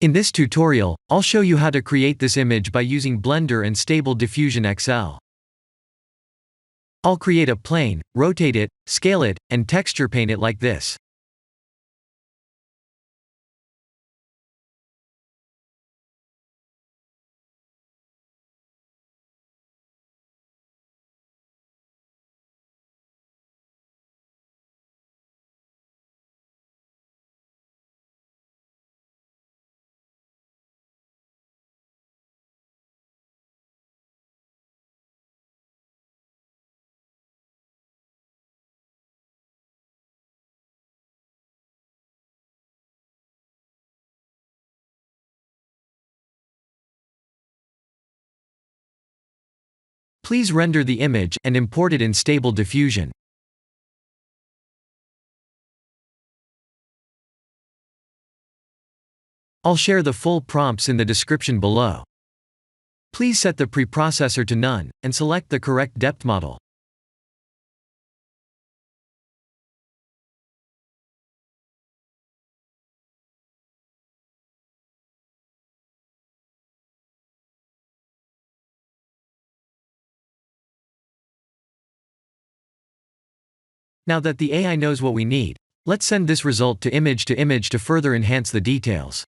In this tutorial, I'll show you how to create this image by using Blender and Stable Diffusion XL. I'll create a plane, rotate it, scale it, and texture paint it like this. Please render the image and import it in Stable Diffusion. I'll share the full prompts in the description below. Please set the preprocessor to none, and select the correct depth model. Now that the AI knows what we need, let's send this result to image to further enhance the details.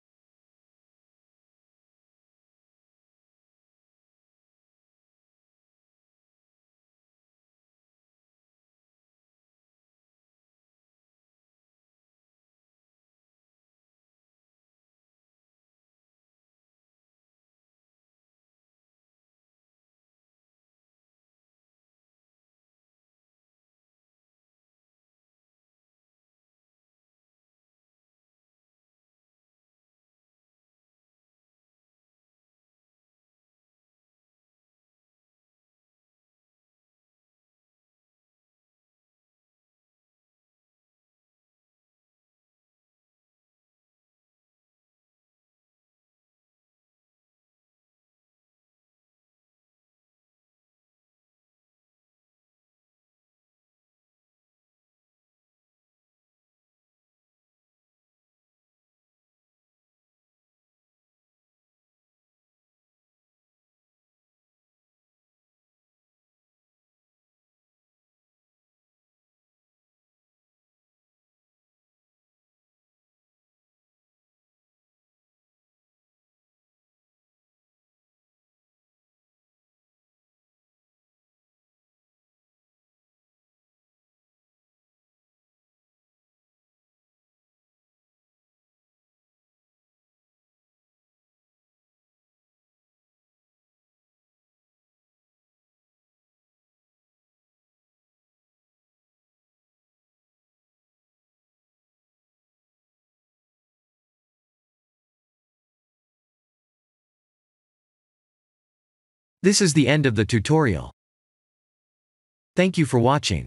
This is the end of the tutorial. Thank you for watching.